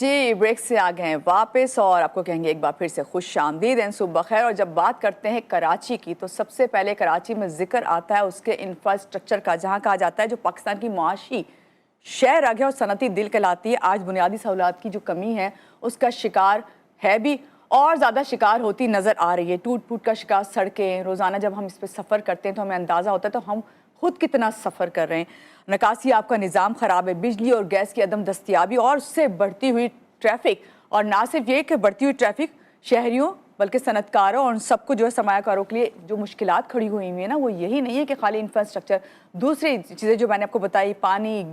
जी break से आ गए हैं वापस और आपको कहेंगे एक बार फिर से खुश आमदीद एंड सुबह खैर। और जब बात करते हैं कराची की तो सबसे पहले कराची में जिक्र आता है उसके इंफ्रास्ट्रक्चर का, जहां कहा जाता है जो पाकिस्तान की मुआशी शहर आ गया और सनती दिल कहलाती है, आज बुनियादी सहूलियात की जो कमी है उसका शिकार है भी और ज़्यादा शिकार होती नज़र आ रही है। टूट फूट का शिकार सड़कें, रोज़ाना जब हम इस पर सफ़र करते हैं तो हमें अंदाज़ा होता है तो हम खुद कितना सफ़र कर रहे हैं। निकासी आपका निज़ाम ख़राब है, बिजली और गैस की अदम दस्तियाबी और उससे बढ़ती हुई ट्रैफिक। और ना सिर्फ ये कि बढ़ती हुई ट्रैफिक शहरियों बल्कि सनतकारों और सबको जो है सरमायाकारों के लिए जो मुश्किलात खड़ी हुई है ना, वो यही नहीं है कि खाली इंफ्रास्ट्रक्चर, दूसरी चीज़ें जो मैंने आपको बताई, पानी,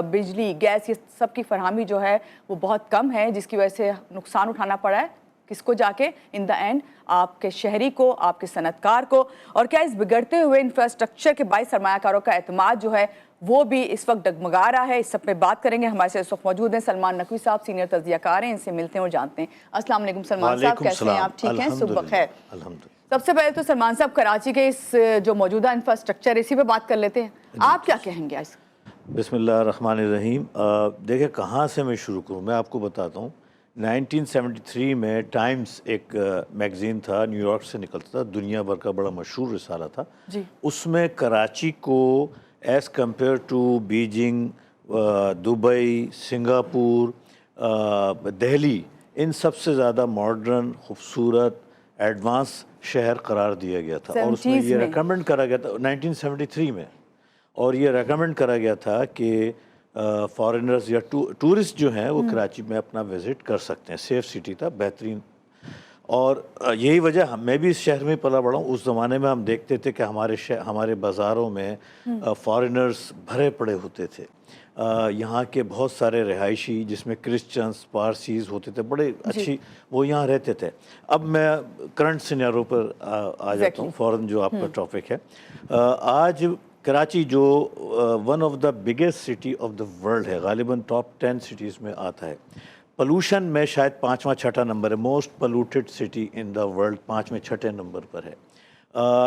बिजली, गैस, ये सब की फरहमी जो है वो बहुत कम है, जिसकी वजह से नुकसान उठाना पड़ा है किसको जाके, इन द एंड आपके शहरी को, आपके सनतकार को। और क्या इस बिगड़ते हुए इंफ्रास्ट्रक्चर के बाईस सरमायाकारों का एतमाद जो है वो भी इस वक्त डगमगा रहा है। इस सब पे बात करेंगे। हमारे साथ इस वक्त मौजूद हैं सलमान नकवी साहब, सीनियर तज्जियाकार हैं, इनसे मिलते हैं और जानते हैं। अस्सलाम वालेकुम सलमान साहब, कैसे हैं आप? ठीक हैं, सुबह खैर। सबसे पहले तो सलमान साहब कराची के इस जो मौजूदा इंफ्रास्ट्रक्चर इसी पे बात कर लेते हैं, आप क्या कहेंगे? बिस्मिल्लाहिर्रहमानिर्रहीम। देखिए कहाँ से मैं शुरू करूँ, मैं आपको बताता हूँ। 1973 में टाइम्स एक मैगज़ीन था, न्यूयॉर्क से निकलता था, दुनिया भर का बड़ा मशहूर रिसाला था जी। उसमें कराची को as compared to Beijing, Dubai, Singapore, Delhi, इन सबसे ज़्यादा मॉडर्न, खूबसूरत, एडवांस शहर करार दिया गया था। और उसमें ये रेकमेंड करा गया था 1973 में, और ये रेकमेंड करा गया था कि फॉरेनर्स या टूरिस्ट जो हैं वो कराची में अपना विज़िट कर सकते हैं। सेफ सिटी था, बेहतरीन। और यही वजह, मैं भी इस शहर में पला बड़ा हूँ। उस ज़माने में हम देखते थे कि हमारे बाज़ारों में फॉरेनर्स भरे पड़े होते थे। यहाँ के बहुत सारे रिहायशी जिसमें क्रिश्चियंस, पारसीज़ होते थे, बड़े अच्छी, वो यहाँ रहते थे। अब मैं करंट सिनेरियो पर आ जाता हूँ, फ़ौरन जो आपका टॉपिक है। आज कराची जो one of the biggest city of the world है, गालिबन टॉप 10 सिटीज़ में आता है। पोल्यूशन में शायद 5वां 6ठा नंबर है, most polluted city in the world 5वें 6ठे नंबर पर है।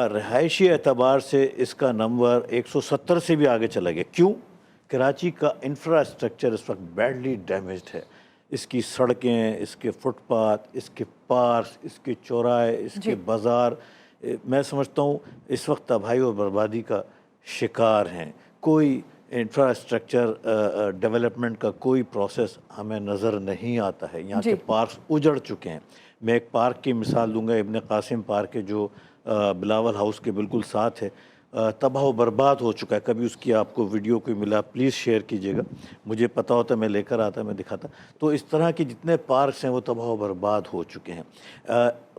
रहायशी एतबार से इसका नंबर 170 से भी आगे चला गया। क्यों? कराची का इंफ्रास्ट्रक्चर इस वक्त बैडली डैमेज्ड है। इसकी सड़कें, इसके फुटपाथ, इसके पार्क, इसके चौराहे, इसके बाज़ार, मैं समझता हूँ इस वक्त तबाही और बर्बादी का शिकार हैं। कोई इंफ्रास्ट्रक्चर डेवलपमेंट का कोई प्रोसेस हमें नज़र नहीं आता है। यहाँ के पार्क उजड़ चुके हैं। मैं एक पार्क की मिसाल दूंगा, इब्न कासिम पार्क है जो बिलावल हाउस के बिल्कुल साथ है, तबाह व बर्बाद हो चुका है। कभी उसकी आपको वीडियो कोई मिला प्लीज़ शेयर कीजिएगा, मुझे पता होता मैं लेकर आता, मैं दिखाता। तो इस तरह के जितने पार्क्स हैं वो तबाह व बर्बाद हो चुके हैं।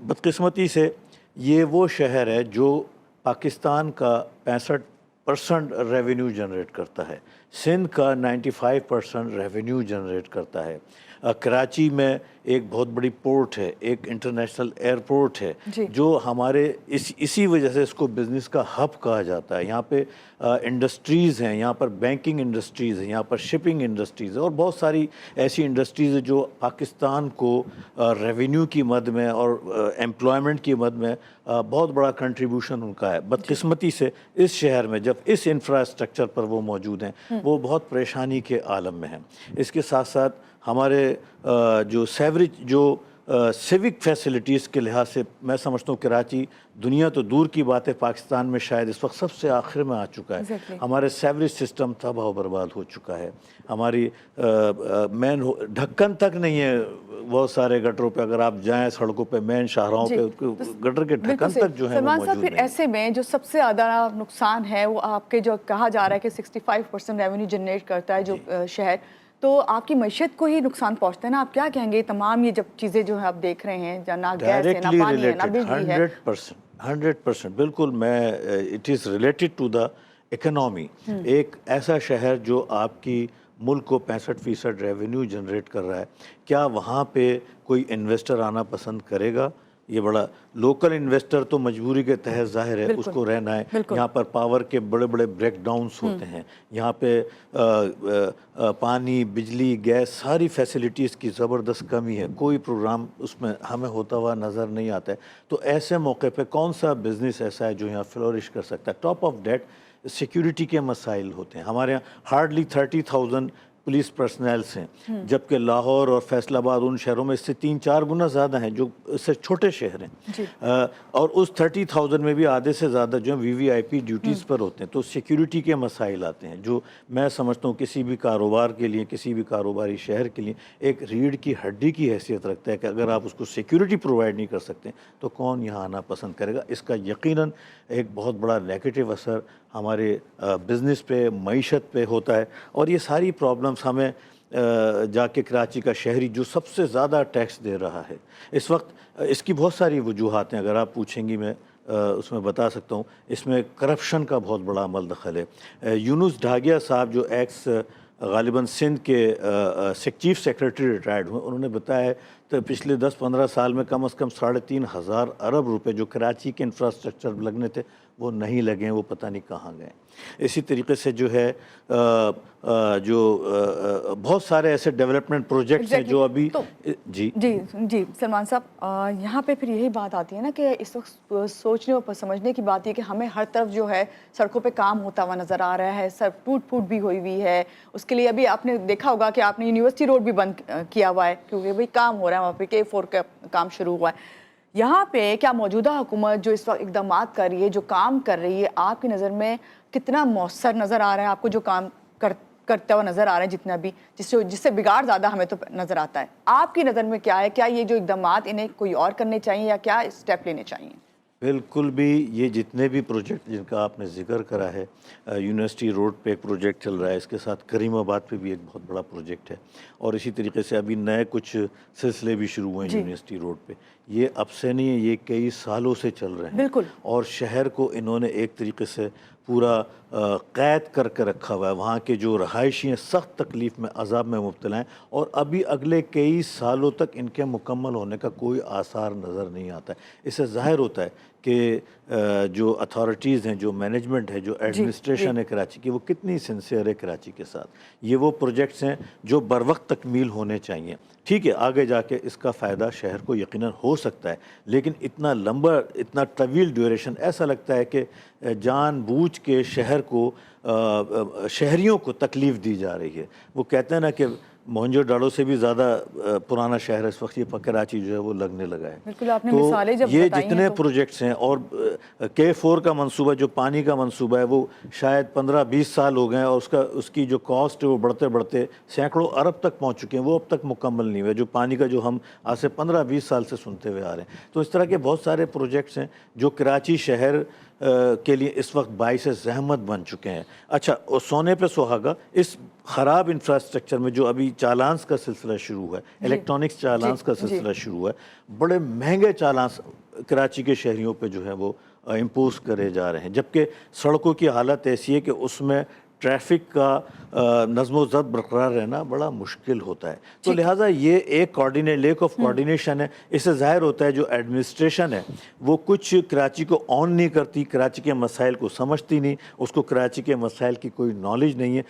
बदकिस्मती से ये वो शहर है जो पाकिस्तान का 65% रेवेन्यू जनरेट करता है, सिंध का 95% रेवेन्यू जनरेट करता है। कराची में एक बहुत बड़ी पोर्ट है, एक इंटरनेशनल एयरपोर्ट है जो हमारे इसी वजह से इसको बिज़नेस का हब कहा जाता है। यहाँ पे इंडस्ट्रीज़ हैं, यहाँ पर बैंकिंग इंडस्ट्रीज़ हैं, यहाँ पर शिपिंग इंडस्ट्रीज़ है और बहुत सारी ऐसी इंडस्ट्रीज़ है जो पाकिस्तान को रेवेन्यू की मद में और एम्प्लॉयमेंट की मद में बहुत बड़ा कंट्रीब्यूशन उनका है। बदकिस्मती से इस शहर में जब इस इंफ्रास्ट्रक्चर पर वो मौजूद हैं वो बहुत परेशानी के आलम में हैं। इसके साथ साथ हमारे जो सिविक फैसिलिटीज़ के लिहाज से मैं समझता हूँ कराची दुनिया तो दूर की बात है, पाकिस्तान में शायद इस वक्त सबसे आखिर में आ चुका है। हमारे सेवरेज सिस्टम तबाह बर्बाद हो चुका है। हमारी मेन ढक्कन तक नहीं है बहुत सारे गटरों पे, अगर आप जाएं सड़कों पे, मेन शाहराहों पे, गटर के ढक्कन तक जो है वो मौजूद फिर ऐसे में जो सबसे ज़्यादा नुकसान है वो आपके, जो कहा जा रहा है कि 65% रेवेन्यू जनरेट करता है जो शहर, तो आपकी मईशत को ही नुकसान पहुंचता है ना। आप क्या कहेंगे तमाम ये जब चीज़ें जो है आप देख रहे हैं, ना गैस है, ना पानी है, ना बिजली है? 100% बिल्कुल। मैं it is related to the economy. एक ऐसा शहर जो आपकी मुल्क को 65% रेवेन्यू जनरेट कर रहा है, क्या वहाँ पे कोई इन्वेस्टर आना पसंद करेगा? ये बड़ा लोकल इन्वेस्टर तो मजबूरी के तहत ज़ाहिर है उसको रहना है। यहाँ पर पावर के बड़े बड़े ब्रेकडाउन्स होते हैं, यहाँ पे पानी, बिजली, गैस, सारी फैसिलिटीज़ की ज़बरदस्त कमी है। कोई प्रोग्राम उसमें हमें होता हुआ नज़र नहीं आता है। तो ऐसे मौके पे कौन सा बिज़नेस ऐसा है जो यहाँ फ्लोरिश कर सकता है? टॉप ऑफ डेट सिक्योरिटी के मसाइल होते हैं। हमारे यहाँ हार्डली 30,000 पुलिस पर्सनल्स हैं, जबकि लाहौर और फैसलाबाद उन शहरों में इससे 3-4 गुना ज़्यादा हैं जो इससे छोटे शहर हैं। और उस 30,000 में भी आधे से ज़्यादा जो वीवीआईपी ड्यूटीज़ पर होते हैं। तो सिक्योरिटी के मसाइल आते हैं जो मैं समझता हूँ किसी भी कारोबार के लिए, किसी भी कारोबारी शहर के लिए एक रीढ़ की हड्डी की हैसियत रखता है कि अगर आप उसको सिक्योरिटी प्रोवाइड नहीं कर सकते तो कौन यहाँ आना पसंद करेगा। इसका यकीनन एक बहुत बड़ा नेगेटिव असर हमारे बिज़नेस पे, मईशत पे होता है। और ये सारी प्रॉब्लम्स हमें जाके कराची का शहरी जो सबसे ज़्यादा टैक्स दे रहा है इस वक्त, इसकी बहुत सारी वजूहात हैं। अगर आप पूछेंगी मैं उसमें बता सकता हूँ। इसमें करप्शन का बहुत बड़ा अमल दखल है। यूनुस ढागिया साहब जो एक्स गालिबन सिंध के चीफ सेक्रेटरी रिटायर्ड हुए, उन्होंने बताया तो पिछले 10-15 साल में कम से कम 3,500 अरब रुपए जो कराची के इंफ्रास्ट्रक्चर लगने थे वो नहीं लगे हैं, वो पता नहीं कहाँ गए। इसी तरीके से जो है बहुत सारे ऐसे डेवलपमेंट प्रोजेक्ट्स हैं जो अभी तो, जी जी सलमान साहब, यहाँ पे फिर यही बात आती है ना कि इस वक्त सोचने और समझने की बात है कि हमें हर तरफ जो है सड़कों पे काम होता हुआ नज़र आ रहा है, सड़क टूट फूट भी हुई है। उसके लिए अभी आपने देखा होगा कि आपने यूनिवर्सिटी रोड भी बंद किया हुआ है क्योंकि भाई काम हो रहा है वहाँ पे, K4 का काम शुरू हुआ है। यहाँ पे क्या मौजूदा हुकूमत जो इस वक्त इक़दामात कर रही है, जो काम कर रही है, आपकी नज़र में कितना मौसर नज़र आ रहा है आपको, जो काम करता हुआ नज़र आ रहा है जितना भी, जिससे बिगाड़ ज़्यादा हमें तो नज़र आता है। आपकी नज़र में क्या है, क्या ये जो इक़दामात इन्हें कोई और करने चाहिए या क्या स्टेप लेने चाहिए? बिल्कुल भी ये जितने भी प्रोजेक्ट जिनका आपने जिक्र करा है, यूनिवर्सिटी रोड पे एक प्रोजेक्ट चल रहा है, इसके साथ करीमाबाद पे भी एक बहुत बड़ा प्रोजेक्ट है और इसी तरीके से अभी नए कुछ सिलसिले भी शुरू हुए हैं यूनिवर्सिटी रोड पे। ये अब से नहीं है, ये कई सालों से चल रहे हैं। बिल्कुल। और शहर को इन्होंने एक तरीके से पूरा कैद करके रखा हुआ है। वहाँ के जो रहायशी हैं सख्त तकलीफ़ में, अज़ाब में मुब्तला हैं और अभी अगले कई सालों तक इनके मुकम्मल होने का कोई आसार नज़र नहीं आता है। इससे ज़ाहिर होता है कि जो अथॉरिटीज़ हैं, जो मैनेजमेंट है, जो एडमिनिस्ट्रेशन है कराची की, वो कितनी सिंसियर है कराची के साथ। ये वो प्रोजेक्ट्स हैं जो बर वक्त तकमील होने चाहिए। ठीक है, आगे जाके इसका फ़ायदा शहर को यकीनन हो सकता है, लेकिन इतना लंबा, इतना तवील ड्यूरेशन, ऐसा लगता है कि जानबूझ के शहर को शहरियों को तकलीफ़ दी जा रही है। वो कहते हैं ना कि मोहनजोदड़ो से भी ज़्यादा पुराना शहर है इस वक्त ये कराची जो है वो लगने लगा है। बिल्कुल, आपने तो मिसालें जब ये बताई जितने हैं तो प्रोजेक्ट्स हैं और K4 का मंसूबा, जो पानी का मंसूबा है, वो शायद 15-20 साल हो गए हैं और उसकी जो कॉस्ट है वो बढ़ते बढ़ते सैकड़ों अरब तक पहुंच चुके हैं, वो अब तक मुकम्मल नहीं हुए। जो पानी का जो हम आज से 15-20 साल से सुनते हुए आ रहे हैं। तो इस तरह के बहुत सारे प्रोजेक्ट्स हैं जो कराची शहर के लिए इस वक्त बाइस ज़हमत बन चुके हैं। अच्छा, और सोने पे सुहागा, इस ख़राब इंफ्रास्ट्रक्चर में जो अभी चालान्स का सिलसिला शुरू हुआ है, इलेक्ट्रॉनिक्स चालान्स का सिलसिला शुरू हुआ है, बड़े महंगे चालान्स कराची के शहरियों पे जो है वो इम्पोज करे जा रहे हैं, जबकि सड़कों की हालत ऐसी है कि उसमें ट्रैफिक का नज़्म ज़ब्त बरकरार रहना बड़ा मुश्किल होता है। तो लिहाजा ये एक लेक ऑफ कोऑर्डिनेशन है। इससे ज़ाहिर होता है जो एडमिनिस्ट्रेशन है वो कुछ कराची को ऑन नहीं करती, कराची के मसाइल को समझती नहीं, उसको कराची के मसाइल की कोई नॉलेज नहीं है।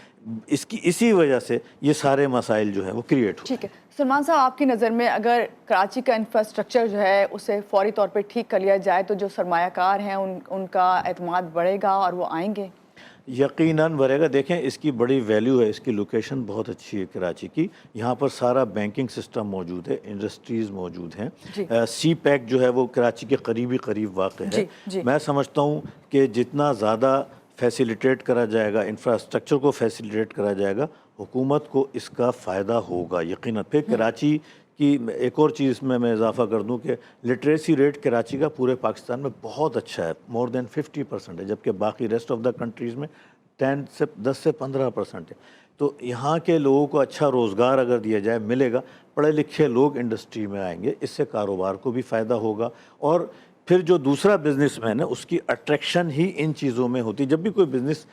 इसी वजह से ये सारे मसाइल जो हैं वो क्रिएट हो। ठीक है सलमान साहब, आपकी नज़र में अगर कराची का इंफ्रास्ट्रक्चर जो है उसे फौरी तौर पे ठीक कर लिया जाए तो जो सरमायाकार हैं उनका एतमाद बढ़ेगा और वो आएंगे? यकीनन बढ़ेगा। देखें, इसकी बड़ी वैल्यू है, इसकी लोकेशन बहुत अच्छी है कराची की। यहाँ पर सारा बैंकिंग सिस्टम मौजूद है, इंडस्ट्रीज़ मौजूद हैं। सी पैक जो है वो कराची के करीब वाक़ है। मैं समझता हूँ कि जितना ज़्यादा फैसिलिटेट करा जाएगा, इंफ्रास्ट्रक्चर को फैसिलिटेट करा जाएगा, हुकूमत को इसका फ़ायदा होगा यकीनन। फिर कराची कि एक और चीज़ में मैं इजाफ़ा कर दूं कि लिटरेसी रेट कराची का पूरे पाकिस्तान में बहुत अच्छा है, मोर देन 50% है, जबकि बाकी रेस्ट ऑफ द कंट्रीज़ में 10 से 15% है। तो यहाँ के लोगों को अच्छा रोज़गार अगर दिया जाए, मिलेगा, पढ़े लिखे लोग इंडस्ट्री में आएंगे, इससे कारोबार को भी फ़ायदा होगा। और फिर जो दूसरा बिजनेसमैन है उसकी अट्रैक्शन ही इन चीज़ों में होती है। जब भी कोई बिजनेस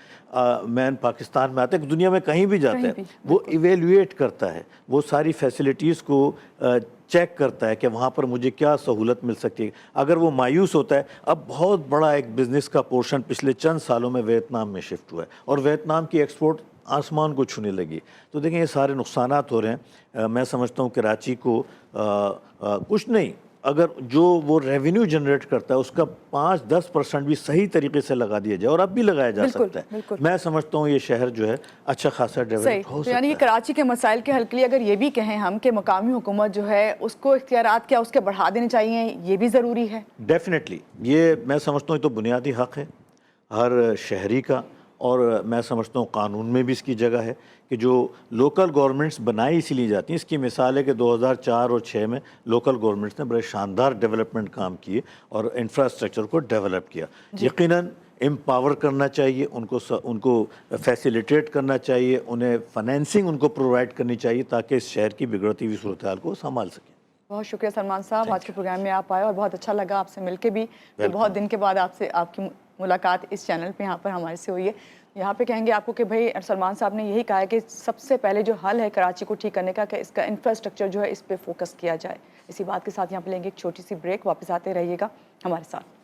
मैन पाकिस्तान में आता है, दुनिया में कहीं भी जाता है, वो इवेल्युएट करता है, वो सारी फैसिलिटीज़ को चेक करता है कि वहाँ पर मुझे क्या सहूलत मिल सकती है। अगर वो मायूस होता है, अब बहुत बड़ा एक बिज़नेस का पोर्शन पिछले चंद सालों में वियतनाम में शिफ्ट हुआ है और वियतनाम की एक्सपोर्ट आसमान को छूने लगी। तो देखें, ये सारे नुकसानात हो रहे हैं। मैं समझता हूँ कराची को कुछ नहीं, اگر جو وہ ریونیو جنریٹ کرتا ہے اس کا 5-10% بھی صحیح طریقے سے لگا دیا جائے، اور اب بھی لگایا جا بالکل، سکتا ہے، بالکل۔ میں سمجھتا ہوں یہ شہر جو ہے اچھا خاصا صحیح، ڈیولپ ہو تو یعنی سکتا کہ ہے۔ کراچی کے مسائل کے حل کے لیے اگر یہ بھی کہیں ہم کہ مقامی حکومت جو ہے اس کو اختیارات کیا اس کے بڑھا دینے چاہیے، یہ بھی ضروری ہے؟ ڈیفینیٹلی یہ میں سمجھتا ہوں یہ تو بنیادی حق ہے ہر شہری کا، اور میں سمجھتا ہوں قانون میں بھی اس کی جگہ ہے کہ جو لوکل گورنمنٹس بنائی اسی لیے جاتی ہیں۔ اس کی مثال ہے کہ 2004 اور 2006 میں لوکل گورنمنٹس نے بڑے شاندار ڈیولپمنٹ کام کیے اور انفراسٹرکچر کو ڈیولپ کیا۔ یقیناً امپاور کرنا چاہیے ان کو فیسیلیٹیٹ کرنا چاہیے، انہیں فنانسنگ ان کو پرووائڈ کرنی چاہیے تاکہ اس شہر کی بگڑتی ہوئی صورتحال کو سنبھال سکیں۔ بہت شکریہ سلمان صاحب، آج کے پروگرام میں آپ آئے اور بہت اچھا لگا آپ سے مل کے بھی، کہ بہت دن کے بعد آپ کی ملاقات اس چینل پہ یہاں پر ہمارے سے ہوئی ہے۔ یہاں پہ کہیں گے آپ کو کہ بھائی سلمان صاحب نے یہی کہا ہے کہ سب سے پہلے جو حل ہے کراچی کو ٹھیک کرنے کا کہ اس کا انفراسٹرکچر جو ہے اس پہ فوکس کیا جائے۔ اسی بات کے ساتھ یہاں پہ لیں گے ایک چھوٹی سی بریک، واپس آتے رہیے گا ہمارے ساتھ۔